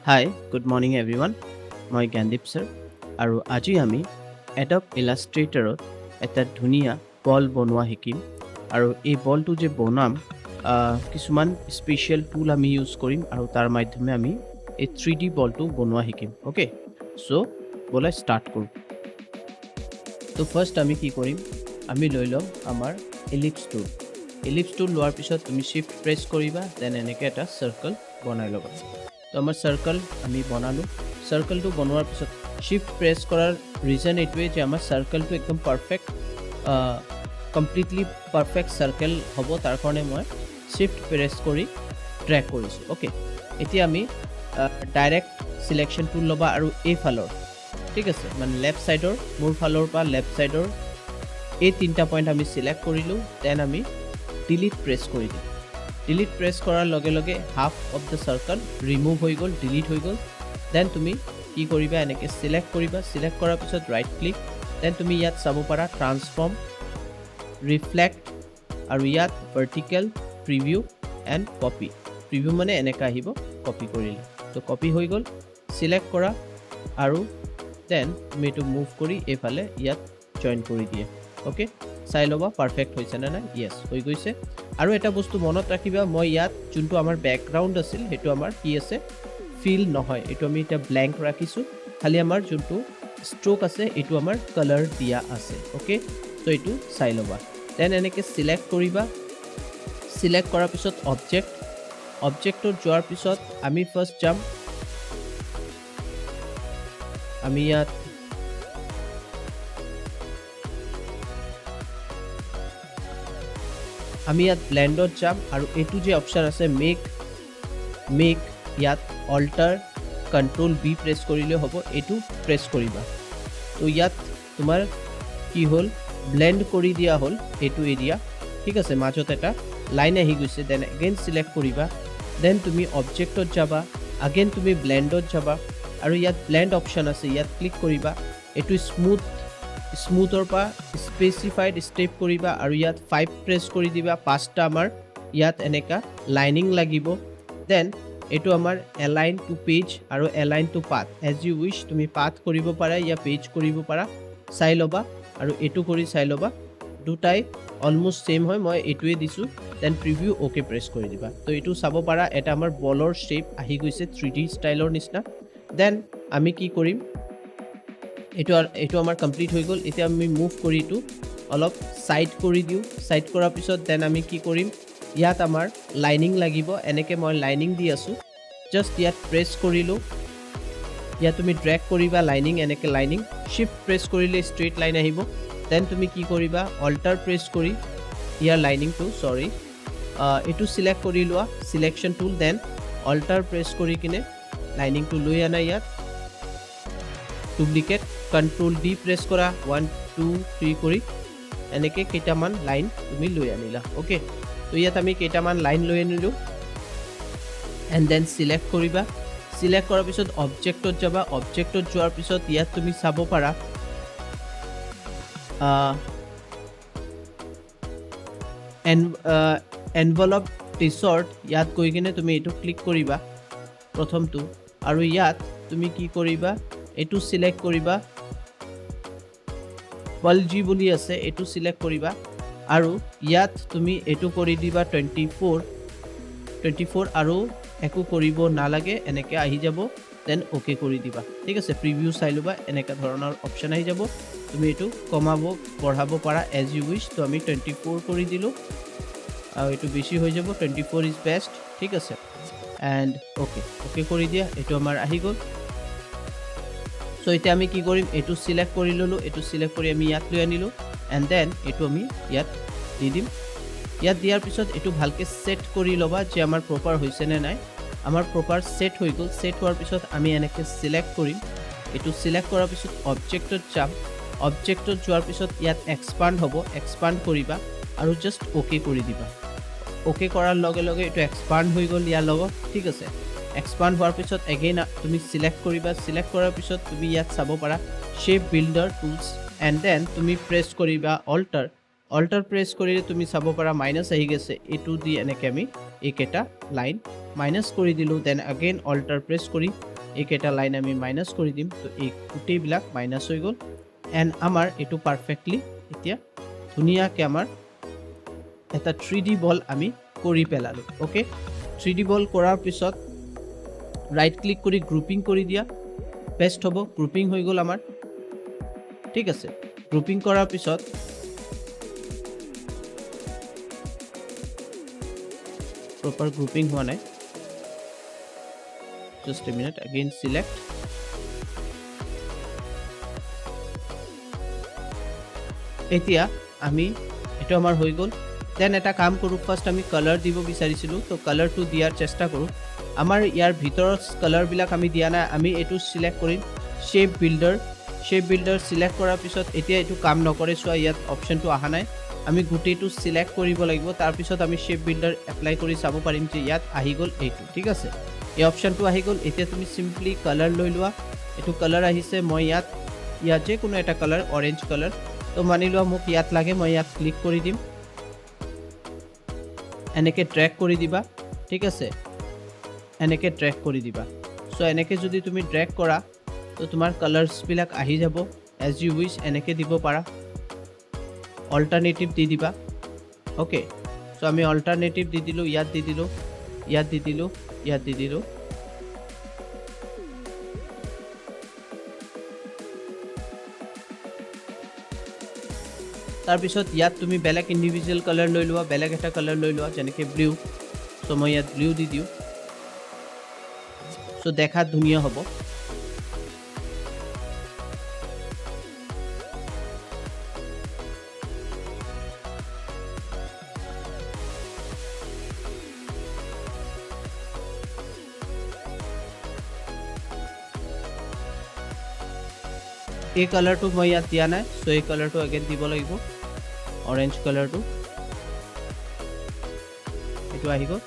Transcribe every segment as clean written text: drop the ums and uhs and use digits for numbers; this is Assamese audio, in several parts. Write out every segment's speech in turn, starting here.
Hi, good morning everyone. মই জ্ঞানদীপ sir আৰু আজি আমি Adobe Illustrator এটা ধুনীয়া বল বনোৱা শিকিম আৰু এই বলটো যে বনাম কিছুমান স্পেশাল টুল আমি ইউজ কৰিম আৰু তাৰ মাধ্যমে আমি এই 3D বলটো বনোৱা শিকিম ওকে সো বলা স্টাৰ্ট কৰোঁ তো ফাৰ্স্ট আমি কি কৰিম আমি লৈ লম আমাৰ Ellipse tool লোৱাৰ পিছত তুমি shift press কৰিবা দেন এনেকৈ এটা সাৰ্কেল বনাই ল'বা তো আমাৰ সাৰ্কেল আমি বনালো সাৰ্কেলটো বনোৱাৰ পিছত শিফট প্ৰেছ কৰাৰ ৰিজন এইটোৱে যে আমাৰ সাৰ্কেলটো একদম পাৰফেক্ট কমপ্লিটলি পাৰফেক্ট সাৰ্কেল হ'ব তাৰ কাৰণে মই শিফট প্ৰেছ কৰি ড্ৰেগ কৰিছোঁ ওকে এতিয়া আমি ডাইৰেক্ট সিলেকশ্যন টুল ল'বা আৰু এই ফালৰ ঠিক আছে মানে লেফ্ট সাইডৰ মোৰ ফালৰ পৰা লেফ্ট সাইডৰ এই তিনটা পইণ্ট আমি সিলেক্ট কৰিলোঁ দেন আমি ডিলিট প্ৰেছ কৰি দিম ডিলিট প্ৰেছ কৰাৰ লগে লগে half of the circle remove হৈ গ'ল ডিলিট হৈ গ'ল দেন তুমি কি কৰিবা এনেকৈ সিলেক্ট কৰিবা সিলেক্ট কৰাৰ পিছত ৰাইট ক্লিক দেন তুমি ইয়াত চাব পাৰা ট্ৰান্সফৰ্ম ৰিফ্লেক্ট আৰু ইয়াত vertical preview and copy preview মানে এনেকৈ আহিব কপি কৰিলে তো কপি হৈ গ'ল সিলেক্ট কৰা আৰু দেন তুমি এইটো মুভ কৰি এইফালে ইয়াত জইন কৰি দিয়ে ওকে চাই ল'বা পাৰফেক্ট হৈছে নে নাই য়েছ হৈ গৈছে আৰু এটা বস্তু মনত ৰাখিবা মই ইয়াত যোনটো আমাৰ বেকগ্ৰাউণ্ড আছিল সেইটো আমাৰ কি আছে ফিল নহয় এইটো আমি এটা ব্লেংক ৰাখিছোঁ খালি আমাৰ যোনটো ষ্ট্ৰোক আছে এইটো আমাৰ কালাৰ দিয়া আছে ওকে তো এইটো চাই ল'বা দেন এনেকৈ সিলেক্ট কৰিবা সিলেক্ট কৰাৰ পিছত অবজেক্টত যোৱাৰ পিছত আমি ফাৰ্ষ্ট যাম আমি ইয়াত ব্লেন্ডত যাম আৰু এইটো যে অপশ্যন আছে মেক ইয়াত অল্টাৰ কন্ট্ৰোল বি প্ৰেছ কৰিলে হ'ব এইটো প্ৰেছ কৰিবা তো ইয়াত তোমাৰ কি হ'ল ব্লেন্ড কৰি দিয়া হ'ল এইটো এৰিয়া ঠিক আছে মাজত এটা লাইন আহি গৈছে দেন এগেইন সিলেক্ট কৰিবা দেন তুমি অবজেক্টত যাবা আগেইন তুমি ব্লেন্ডত যাবা আৰু ইয়াত ব্লেন্ড অপশ্যন আছে ইয়াত ক্লিক কৰিবা এইটো স্মুথৰ পৰা স্পেচিফাইড ষ্টেপ কৰিবা আৰু ইয়াত 5 প্ৰেছ কৰি দিবা 5টা আমাৰ ইয়াত এনেকা লাইনিং লাগিব দেন এইটো আমাৰ এলাইন টু পেজ আৰু align to path as you wish তুমি পাথ কৰিব পাৰা ইয়া পেজ কৰিব পাৰা চাই ল'বা আৰু এইটো কৰি চাই ল'বা দুটাই অলমোষ্ট সেম হয় মই এইটোৱে দিছোঁ দেন প্ৰিভিউ অ'কে প্ৰেছ কৰি দিবা তো এইটো চাব পাৰা এটা আমাৰ বলৰ শ্বেপ আহি গৈছে 3D ষ্টাইলৰ নিচিনা দেন আমি কি কৰিম এইটো আমাৰ কমপ্লিট হৈ গ'ল এতিয়া আমি মুভ কৰি এইটো অলপ সাইড কৰি দিওঁ সাইড কৰাৰ পিছত দেন আমি কি কৰিম ইয়াত আমাৰ লাইনিং লাগিব এনেকৈ মই লাইনিং দি আছোঁ জাষ্ট ইয়াত প্ৰেছ কৰিলোঁ ইয়াত তুমি ড্ৰেগ কৰিবা লাইনিং এনেকৈ লাইনিং শিফ্ট প্ৰেছ কৰিলে ষ্ট্ৰেইট লাইন আহিব দেন তুমি কি কৰিবা অল্টাৰ প্ৰেছ কৰি ইয়াৰ লাইনিংটো এইটো সিলেক্ট কৰি লোৱা সিলেকশ্যন টুল দেন অল্টাৰ প্ৰেছ কৰি কিনে লাইনিংটো লৈ আনা ইয়াত ডুপ্লিকেট কন্ট্ৰোল ডি প্ৰেছ কৰা 1 2 3 কৰি এনেকৈ কেইটামান লাইন তুমি লৈ আনিলা ওকে তো ইয়াত আমি কেইটামান লাইন লৈ আনিলোঁ এণ্ড দেন সিলেক্ট কৰিবা সিলেক্ট কৰাৰ পিছত অবজেক্টত যাবা অবজেক্টত যোৱাৰ পিছত ইয়াত তুমি চাব পাৰা এনভেলপ টিচৰ্ট ইয়াত গৈ কিনে তুমি এইটো ক্লিক কৰিবা প্ৰথমটো আৰু ইয়াত তুমি কি কৰিবা এইটো সিলেক্ট কৰিবা পলজি বুলি আছে এইটো সিলেক্ট কৰিবা আৰু ইয়াত তুমি এইটো কৰি দিবা 24 আৰু একো কৰিব নালাগে এনেকৈ আহি যাব দেন অ'কে কৰি দিবা ঠিক আছে প্ৰিভিউ চাই ল'বা এনেকুৱা ধৰণৰ অপশ্যন আহি যাব তুমি এইটো কমাব বঢ়াব পাৰা এজ ইউ উইচ তো আমি 24 কৰি দিলোঁ আৰু এইটো বেছি হৈ যাব 24 ইজ বেষ্ট ঠিক আছে এণ্ড অ'কে কৰি দিয়া এইটো আমাৰ আহি গ'ল সো এতিয়া আমি কি কৰিম এইটো সিলেক্ট কৰি ল'লোঁ এইটো সিলেক্ট কৰি আমি ইয়াত লৈ আনিলোঁ এণ্ড দেন এইটো আমি ইয়াত দি দিম ইয়াত দিয়াৰ পিছত এইটো ভালকৈ সেট কৰি ল'বা যে আমাৰ প্ৰপাৰ হৈছে নে নাই আমাৰ প্ৰপাৰ সেট হৈ গ'ল সেট হোৱাৰ পিছত আমি এনেকৈ সিলেক্ট কৰিম এইটো সিলেক্ট কৰাৰ পিছত অবজেক্টত যাম অবজেক্টত যোৱাৰ পিছত ইয়াত এক্সপাণ্ড হ'ব এক্সপাণ্ড কৰিবা আৰু জাষ্ট অ'কে কৰি দিবা অ'কে কৰাৰ লগে লগে এইটো এক্সপাণ্ড হৈ গ'ল ইয়াৰ লগত ঠিক আছে এক্সপাণ্ড হোৱাৰ পিছত এগেইন তুমি সিলেক্ট কৰিবা সিলেক্ট কৰাৰ পিছত তুমি ইয়াত চাব পাৰা shape builder tools and then তুমি প্ৰেছ কৰিবা অল্টাৰ প্ৰেছ কৰিলে তুমি চাব পাৰা মাইনাছ আহি গৈছে এইটো দি এনেকৈ আমি এইকেইটা লাইন মাইনাছ কৰি দিলোঁ দেন এগেইন অল্টাৰ প্ৰেছ কৰি এইকেইটা লাইন আমি মাইনাছ কৰি দিম তো এই গোটেইবিলাক মাইনাছ হৈ গ'ল এণ্ড আমাৰ এইটো পাৰফেক্টলি এতিয়া ধুনীয়াকৈ আমাৰ এটা 3D বল আমি কৰি পেলালোঁ অ'কে 3D বল কৰাৰ পিছত ৰাইট ক্লিক কৰি গ্ৰুপিং কৰি দিয়া বেষ্ট হ'ব গ্ৰুপিং হৈ গ'ল আমাৰ ঠিক আছে গ্ৰুপিং কৰাৰ পিছত প্ৰপাৰ গ্ৰুপিং হোৱা নাই just a minute again select এতিয়া আমি এটো আমাৰ হৈ গ'ল দেন এটা কাম কৰো ফাৰ্স্ট আমি কালাৰ দিব বিচাৰিছিলো তো কালাৰটো দিয়াৰ চেষ্টা কৰো আমাৰ ইয়াৰ ভিতৰৰ কালাৰ বিলাক আমি দিয়া নাই আমি এটো সিলেক্ট কৰিম শেপ বিল্ডাৰ সিলেক্ট কৰাৰ পিছত এতিয়া এটো কাম নকৰে সো ইয়াত অপচনটো আহা নাই আমি গুটেটো সিলেক্ট কৰিব লাগিব তাৰ পিছত আমি শেপ বিল্ডাৰ এপ্লাই কৰি চাব পাৰিম যে ইয়াত আহি গ'ল এইটো ঠিক আছে এই অপচনটো আহি গ'ল এতিয়া তুমি সিম্পলি কালাৰ লৈ লোৱা এটো কালাৰ আহিছে মই ইয়াত যে কোনো এটা কালাৰ অৰেঞ্জ কালাৰ তো মানি লোৱা মোক ইয়াত লাগে মই ইয়াত ক্লিক কৰি দিম এনেকে ড্ৰেগ কৰি দিবা ঠিক আছে এনেকে ড্ৰেগ কৰি দিবা সো এনেকে যদি তুমি ড্ৰেগ কৰা তো তোমাৰ কালাৰছ বিলাক আহি যাব এজ ইউ উইশ এনেকে দিব পাৰা অল্টাৰনেটিভ দি দিবা ওকে সো আমি অল্টাৰনেটিভ দি দিলো ইয়াত দি দিলো ইয়াত দি দিলো ইয়াত দি দিলো তাৰ পিছত ইয়াত তুমি বেলেগ ইন্ডিভিজুৱেল কালাৰ লৈ লোৱা বেলেগ এটা কালাৰ লৈ লোৱা যেনেকে ব্লু সো মই ইয়াত ব্লু দি দিও সো দেখাত ধুনীয়া হ'ব এই কালাৰটো মই ইয়াত দিয়া নাই সো এই কালাৰটো আগেন দিব লাগিব অৰেঞ্জ কালাৰটো এটো আহি গ'ল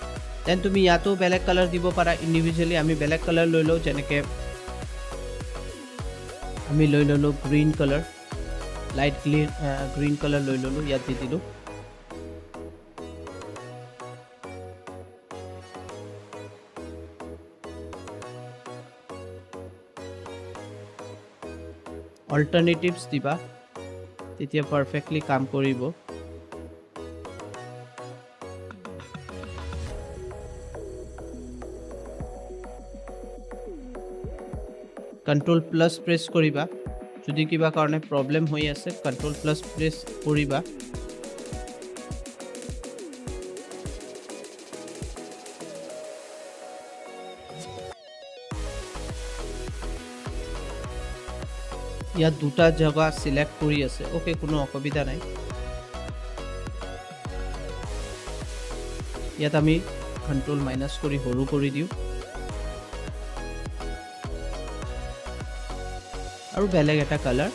দেন তুমি ইয়াতো বেলেগ কালাৰ দিব পাৰা ইন্ডিভিজুৱেলি আমি বেলেগ কালাৰ লৈ লও যেনেকে আমি লৈ ললো green colour light green colour লৈ ললো ইয়াত দি দিলো অল্টাৰনেটিভস দিবা তেতিয়া পাৰফেক্টলি কাম কৰিব কন্ট্ৰোল প্লাস প্ৰেছ কৰিবা যদি কিবা কাৰণে প্ৰবলেম হৈ আছে কন্ট্ৰোল প্লাস প্ৰেছ কৰিবা ইয়াত দুটা জায়গা সিলেক্ট কৰি আছে ওকে কোনো অসুবিধা নাই ইয়াত আমি কন্ট্ৰোল মাইনাস কৰি হৰু কৰি দিও আৰু বেলেগ এটা কালাৰ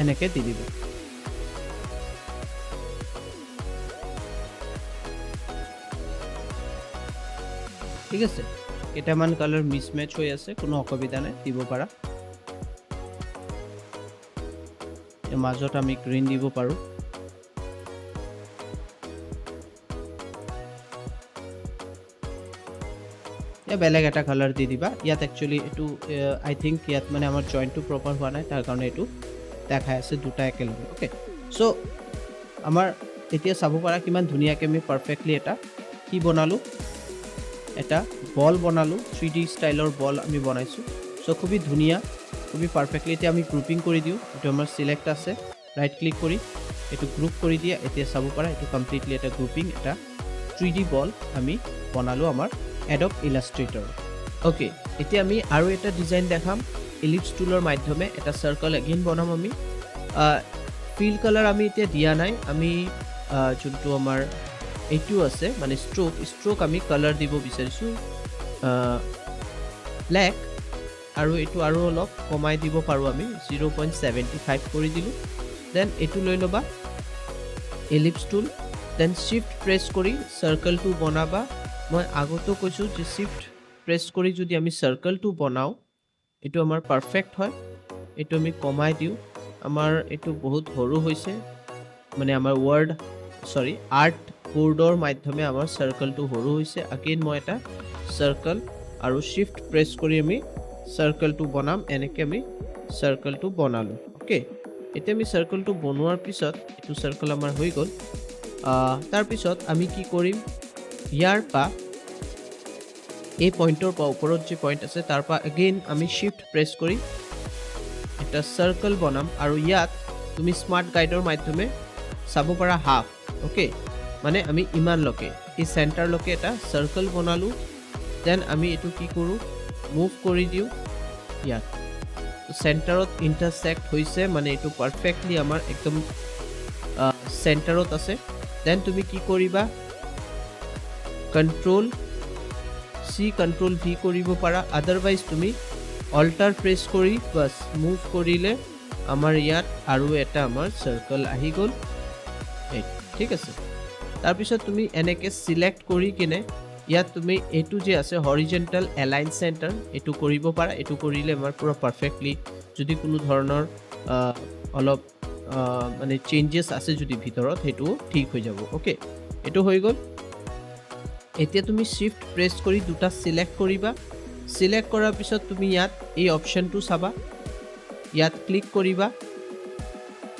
এনেকে দি দিব ঠিক আছে কেটামান কালাৰ মিসম্যাচ হৈ আছে কোনো অসুবিধা নাই দিব পাৰা এই মাজত আমি গ্ৰীন দিব পাৰো या বেলেগ এটা কালাৰ দি দিবা ইয়াত একচুয়ালি এটু আই থিংক ইয়াত মানে আমাৰ জয়েন্টটো প্ৰপাৰ হোৱা নাই তাৰ কাৰণে এটু দেখাই আছে দুটা একেলগে ওকে সো আমাৰ এতিয়া চাব পাৰা কিমান ধুনীয়াকৈ আমি পাৰফেক্টলি এটা কি বনালো এটা বল বনালো 3D ষ্টাইলৰ বল আমি বনাইছো সো খুবই ধুনীয়া খুবই পাৰফেক্টলি এতিয়া আমি গ্ৰুপিং কৰি দিও এটো আমাৰ সিলেক্ট আছে ৰাইট ক্লিক কৰি এটো গ্ৰুপ কৰি দিয়া এতিয়া চাব পাৰা এটো কমপ্লিটলি এটা গ্ৰুপিং এটা 3D বল আমি বনালো আমাৰ Adobe Illustrator ওকে এতিয়া আমি আৰু এটা ডিজাইন দেখাম Ellipse টুলৰ মাধ্যমে এটা সাৰ্কেল এগেইন বনাম আমি ফিল কালাৰ আমি এতিয়া দিয়া নাই আমি যোনটো আমাৰ এটু আছে মানে স্ট্ৰোক আমি কালাৰ দিব বিচাৰিছো ব্ল্যাক আৰু এটু আৰু অলপ কমাই দিব পাৰো আমি 0.75 কৰি দিলো দেন এটু লৈ লবা Ellipse টুল দেন শিফট প্ৰেছ কৰি সাৰ্কেলটো বনাবা মই আগতো কৈছো যে শিফট প্ৰেছ কৰি যদি আমি সাৰ্কেলটো বনাও এটু আমাৰ পাৰফেক্ট হয় এটু আমি কমাই দিও আমাৰ এটু বহুত সৰু হৈছে মানে আমাৰ ৱৰ্ড সৰি আৰ্ট বোৰ্ডৰ মাধ্যমে আমাৰ সাৰ্কেলটো সৰু হৈছে আগেইন মই এটা সাৰ্কেল আৰু শিফট প্ৰেছ কৰি আমি সাৰ্কেলটো বনাম এনেকৈ আমি সাৰ্কেলটো বনালোঁ ওকে এতিয়া আমি সাৰ্কেলটো বনোৱাৰ পিছত এইটো সাৰ্কেল আমাৰ হৈ গ'ল তাৰ পিছত আমি কি কৰিম ইয়াৰ পৰা এই পইণ্টৰ পৰা ওপৰত যে পইণ্ট আছে তাৰ পৰা আগেইন আমি শিফট প্ৰেছ কৰি এটা সাৰ্কেল বনাম আৰু ইয়াত তুমি স্মাৰ্ট গাইডৰ মাধ্যমে চাব পাৰা হাফ ওকে মানে আমি ইমানলৈকে এই চেণ্টাৰলৈকে এটা সাৰ্কেল বনালোঁ দেন আমি এইটো কি কৰোঁ মুভ কৰি দিওঁ ইয়াত চেণ্টাৰত ইণ্টাৰচেক্ট হৈছে মানে এইটো পাৰফেক্টলি আমাৰ একদম চেণ্টাৰত আছে দেন তুমি কি কৰিবা কণ্ট্ৰল C কণ্ট্ৰল V কৰিব পাৰা আদাৰৱাইজ তুমি অল্টাৰ প্ৰেছ কৰি বাছ মুভ কৰিলে আমাৰ ইয়াত আৰু এটা আমাৰ সাৰ্কেল আহি গ'ল ঠিক আছে তাৰপিছত তুমি এনেকৈ সিলেক্ট কৰি কিনে ইয়াত তুমি এইটো যে আছে হৰিজেণ্টেল এলাইন চেণ্টাৰ এইটো কৰিব পাৰা এইটো কৰিলে আমাৰ পুৰা পাৰফেক্টলি যদি কোনো ধৰণৰ অলপ মানে চেঞ্জেছ আছে যদি ভিতৰত সেইটো ঠিক হৈ যাব ওকে এইটো হৈ গ'ল এতিয়া তুমি শিফট প্ৰেছ কৰি দুটা সিলেক্ট কৰিবা সিলেক্ট কৰাৰ পিছত তুমি ইয়াত এই অপশ্যনটো চাবা ইয়াত ক্লিক কৰিবা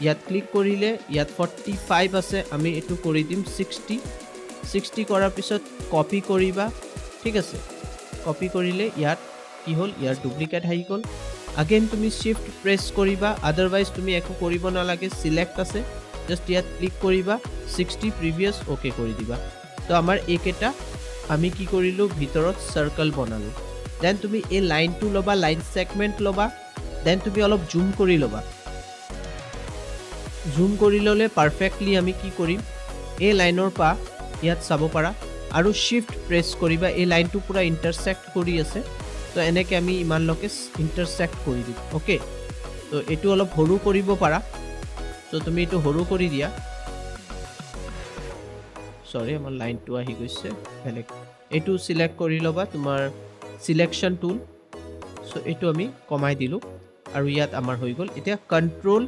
ইয়াত ক্লিক কৰিলে ইয়াত 45 আছে আমি এইটো কৰি দিম 60 কৰাৰ পিছত কপি কৰিবা ঠিক আছে কপি কৰিলে ইয়াত কি হ'ল ইয়াৰ ডুপ্লিকেট আহি গ'ল আগেইন তুমি শিফট প্ৰেছ কৰিবা আদাৰৱাইজ তুমি একো কৰিব নালাগে সিলেক্ট আছে জাষ্ট ইয়াত ক্লিক কৰিবা 60 প্ৰিভিয়াছ ওকে কৰি দিবা তো আমাৰ এইকেইটা আমি কি কৰিলোঁ ভিতৰত সাৰ্কেল বনালোঁ দেন তুমি এই লাইনটো ল'বা লাইন ছেগমেণ্ট ল'বা দেন তুমি অলপ জুম কৰি ল'বা জুম কৰি ল'লে পাৰফেক্টলি আমি কি কৰিম এই লাইনৰ পৰা ইয়াত চাব পাৰা আৰু শিফট প্ৰেছ কৰিবা এই লাইনটো পুৰা ইণ্টাৰচেক্ট কৰি আছে তো এনেকৈ আমি ইমানলৈকে ইণ্টাৰচেক্ট কৰি দিম ওকে তো এইটো অলপ সৰু কৰিব পাৰা তো তুমি এইটো সৰু কৰি দিয়া সৰি আমাৰ লাইনটো আহি গৈছে বেলেগ এইটো সিলেক্ট কৰি ল'বা তোমাৰ সিলেকশ্যন টুল সো এইটো আমি কমাই দিলোঁ আৰু ইয়াত আমাৰ হৈ গ'ল এতিয়া কণ্ট্ৰল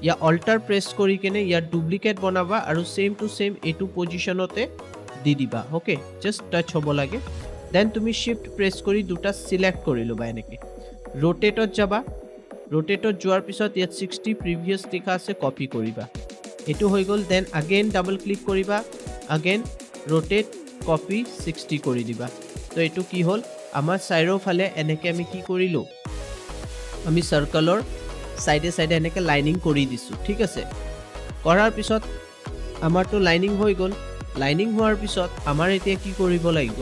या অল্টাৰ প্ৰেছ কৰি কিনে ইয়াত ডুপ্লিকেট বনাবা আৰু সেম টু সেম এইটো পজিশ্যনতে দি দিবা ওকে জাষ্ট টাচ হ'ব লাগে দেন তুমি শিফট প্ৰেছ কৰি দুটা সিলেক্ট কৰি ল'বা এনেকৈ ৰোটেটত যাবা ৰোটেটত যোৱাৰ পিছত ইয়াত 60 প্ৰিভিয়াছ লিখা আছে কপি কৰিবা এইটো হৈ গ'ল দেন আগেইন ডাবল ক্লিক কৰিবা আগেইন ৰোটেট কপি 60 কৰি দিবা তো এইটো কি হ'ল আমাৰ চাইৰৰ ফালে এনেকৈ আমি কি কৰিলোঁ আমি সাৰ্কেলৰ সাইডে সাইডে এনেকৈ লাইনিং কৰি দিছোঁ ঠিক আছে কৰাৰ পিছত আমাৰতো লাইনিং হৈ গ'ল লাইনিং হোৱাৰ পিছত আমাৰ এতিয়া কি কৰিব লাগিব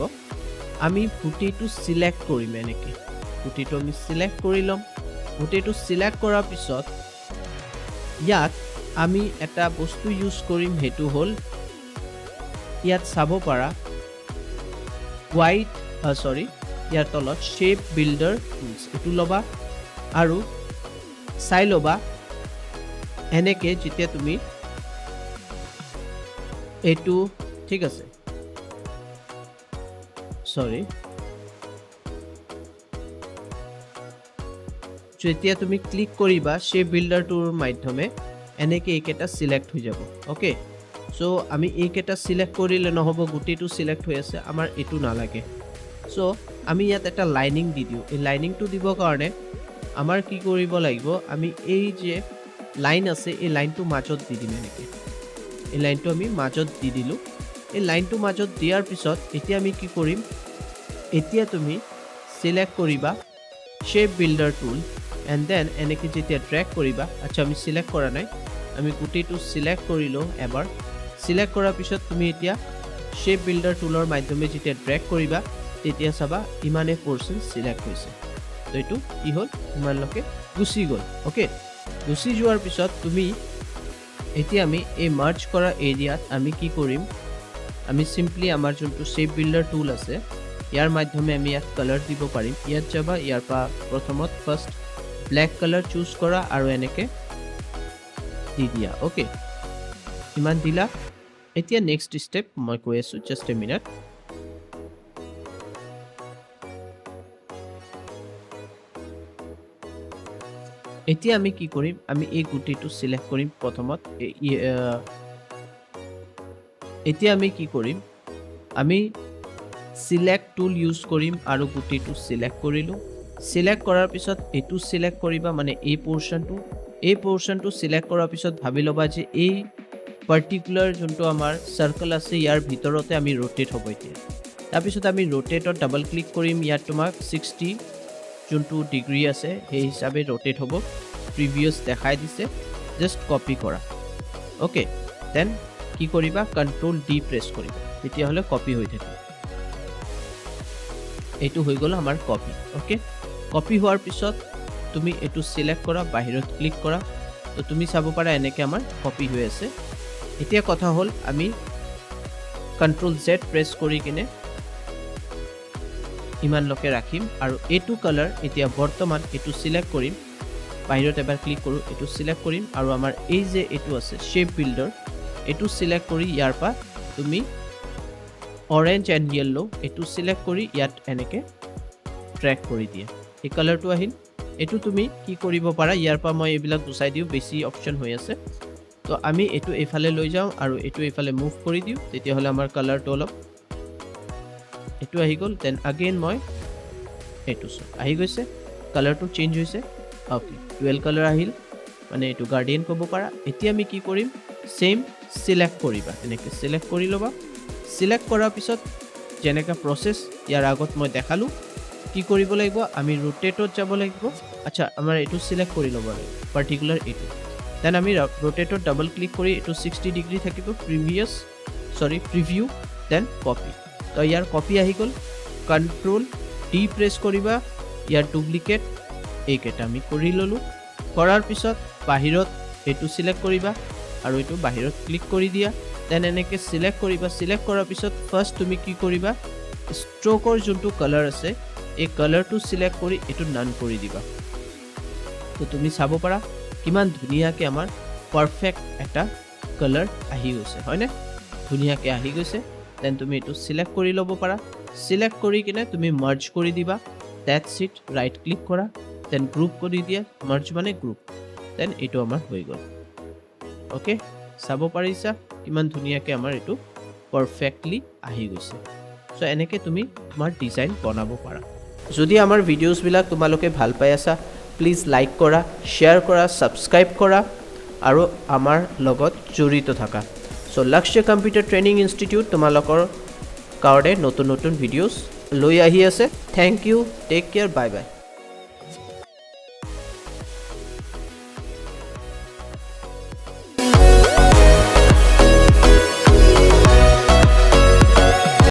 আমি ফুটিটো সিলেক্ট কৰিম এনেকৈ ফুটিটো আমি সিলেক্ট কৰি ল'ম ফুটিটো সিলেক্ট কৰাৰ পিছত ইয়াত আমি এটা বস্তু ইউজ কৰিম সেইটো হ'ল ইয়াত চাব পাৰা হোৱাইট সৰি ইয়াৰ তলত শ্বেপ বিল্ডাৰ টুলছ এইটো ল'বা আৰু চাই ল'বা এনেকৈ যেতিয়া তুমি এইটো ঠিক আছে সৰি যেতিয়া তুমি ক্লিক কৰিবা শ্বেপ বিল্ডাৰটোৰ মাধ্যমে এনেকৈ এইকেইটা সিলেক্ট হৈ যাব ওকে সো আমি এইকেইটা সিলেক্ট কৰিলে নহ'ব গোটেইটো সিলেক্ট হৈ আছে আমাৰ এইটো নালাগে সো আমি ইয়াত এটা লাইনিং দি দিওঁ এই লাইনিংটো দিবৰ কাৰণে আমাৰ কি কৰিব লাগিব আমি এই যে লাইন আছে এই লাইনটো মাজত দি দিম এনেকৈ এই লাইনটো আমি মাজত দি দিলোঁ এই লাইনটো মাজত দিয়াৰ পিছত এতিয়া আমি কি কৰিম এতিয়া তুমি সিলেক্ট কৰিবা shape builder tool and then এনেকৈ যেতিয়া ড্ৰেগ কৰিবা আচ্ছা আমি সিলেক্ট কৰা নাই আমি গোটেইটো সিলেক্ট কৰিলোঁ এবাৰ সিলেক্ট কৰাৰ পিছত তুমি এতিয়া শ্বেপ বিল্ডাৰ টুলৰ মাধ্যমে যেতিয়া ড্ৰেগ কৰিবা তেতিয়া চাবা ইমানে পৰ্চন সিলেক্ট হৈছে তো এইটো কি হ'ল ইমানলৈকে গুচি গ'ল ওকে গুচি যোৱাৰ পিছত তুমি এতিয়া আমি এই মাৰ্জ কৰা এৰিয়াত আমি কি কৰিম আমি সিম্পলি আমাৰ যোনটো শ্বেপ বিল্ডাৰ টুল আছে ইয়াৰ মাধ্যমে আমি ইয়াত কালাৰ দিব পাৰিম ইয়াত যাবা ইয়াৰ পৰা প্ৰথমত ফাৰ্ষ্ট ব্লেক কালাৰ চুজ কৰা আৰু এনেকৈ দি দিয়া ওকে ইমান দিলা এতিয়া নেক্সট ষ্টেপ মই কৈ আছোঁ জাষ্ট এ মিনিট এতিয়া আমি কি কৰিম আমি এই গুটিটো সিলেক্ট কৰিম প্ৰথমত এতিয়া আমি কি কৰিম, আমি সিলেক্ট টুল ইউজ কৰিম আৰু গুটিটো সিলেক্ট কৰিলোঁ। সিলেক্ট কৰাৰ পিছত এইটো সিলেক্ট কৰিবা, মানে এই পোৰ্শনটো সিলেক্ট কৰাৰ পিছত ভাবি ল'বা যে এই পাৰ্টিকুলাৰ যোনটো আমাৰ সাৰ্কেল আছে ইয়াৰ ভিতৰতে আমি ৰোটেট হ'ব এতিয়া। তাৰপিছত আমি ৰোটেটত ডাবল ক্লিক কৰিম, ইয়াত তোমাক 60 যোনটো ডিগ্ৰী আছে সেই হিচাপে ৰোটেট হ'ব। প্ৰিভিয়াছ দেখাই দিছে, জাষ্ট কপি কৰা। ওকে, দেন কি কৰিবা, কন্ট্ৰল ডি প্ৰেছ কৰিবা, তেতিয়াহ'লে কপি হৈ থাকিব। এইটো হৈ গ'ল আমাৰ কপি। ওকে, কপি হোৱাৰ পিছত তুমি এইটো সিলেক্ট কৰা, বাহিৰত ক্লিক কৰা, তো তুমি চাব পাৰা এনেকৈ আমাৰ কপি হৈ আছে। এতিয়া কথা হ'ল আমি কন্ট্ৰল জেড প্ৰেছ কৰি কিনে ইমানলৈকে ৰাখিম আৰু এইটো কালাৰ এতিয়া বৰ্তমান এইটো সিলেক্ট কৰিম, বাহিৰত এবাৰ ক্লিক কৰোঁ, এইটো সিলেক্ট কৰিম আৰু আমাৰ এই যে এইটো আছে শ্বেপ বিল্ডাৰ, এইটো সিলেক্ট কৰি ইয়াৰ পৰা তুমি অৰেঞ্জ এণ্ড য়েল্লো এইটো সিলেক্ট কৰি ইয়াত এনেকৈ ট্ৰেক কৰি দিয়া, এই কালাৰটো আহিল। এইটো তুমি কি কৰিব পাৰা, ইয়াৰ পৰা মই এইবিলাক গুচাই দিওঁ, বেছি অপশ্যন হৈ আছে। তো আমি এইটো এইফালে লৈ যাওঁ আৰু এইটো এইফালে মুভ কৰি দিওঁ, তেতিয়াহ'লে আমাৰ কালাৰটো অলপ এইটো আহি গ'ল। দেন আগেইন মই এইটো আহি গৈছে, কালাৰটো চেঞ্জ হৈছে। অ'কে, ডুৱেল কালাৰ আহিল, মানে এইটো গাৰ্ডিয়ান ক'ব পাৰা। এতিয়া আমি কি কৰিম, সেম সিলেক্ট কৰিবা, এনেকৈ সিলেক্ট কৰি ল'বা। সিলেক্ট কৰাৰ পিছত যেনেকৈ প্ৰচেছ ইয়াৰ আগত মই দেখালোঁ, কি কৰিব লাগিব, আমি ৰোটেটত যাব লাগিব। আচ্ছা, আমাৰ এইটো সিলেক্ট কৰি ল'ব লাগিব, পাৰ্টিকুলাৰ এইটো। দেন আমি ৰোটেটত ডাবল ক্লিক কৰি এইটো 60 ডিগ্ৰী থাকিব, প্ৰিভিউ, দেন কপি। তো ইয়াৰ কপি আহি গ'ল। কন্ট্ৰল ডি প্ৰেছ কৰিবা, ইয়াৰ ডুপ্লিকেট এইকেইটা আমি কৰি ল'লোঁ। কৰাৰ পিছত বাহিৰত এইটো সিলেক্ট কৰিবা আৰু এইটো বাহিৰত ক্লিক কৰি দিয়া। দেন এনেকৈ সিলেক্ট কৰিবা। সিলেক্ট কৰাৰ পিছত ফাৰ্ষ্ট তুমি কি কৰিবা, ষ্ট্ৰ'কৰ যোনটো কালাৰ আছে এই কালাৰটো সিলেক্ট কৰি এইটো নান কৰি দিবা। তো তুমি চাব পাৰা কিমান ধুনীয়াকৈ আমাৰ পাৰফেক্ট এটা কালাৰ আহি গৈছে, হয়নে? ধুনীয়াকৈ আহি গৈছে। দেন তুমি এইটো সিলেক্ট কৰি ল'ব পাৰা। সিলেক্ট কৰি কিনে তুমি মাৰ্জ কৰি দিবা, ডেটছ ইট, ৰাইট ক্লিক কৰা, দেন গ্ৰুপ কৰি দিয়া, মাৰ্জ মানে গ্ৰুপ। দেন এইটো আমাৰ হৈ গ'ল। অ'কে, চাব পাৰিছা কিমান ধুনীয়াকৈ আমাৰ এইটো পাৰফেক্টলি আহি গৈছে। চ' এনেকৈ তুমি তোমাৰ ডিজাইন বনাব পাৰা। যদি আমাৰ ভিডিঅ'ছবিলাক তোমালোকে ভাল পাই আছা, প্লিজ লাইক কৰা, শ্বেয়াৰ কৰা, ছাবস্ক্ৰাইব কৰা আৰু আমাৰ লগত জড়িত থাকা। চ' লক্ষ্য কম্পিউটাৰ ট্ৰেইনিং ইনষ্টিটিউট তোমালোকৰ কাৰণে নতুন নতুন ভিডিঅ'ছ লৈ আহি আছে। Thank you, take care, bye by.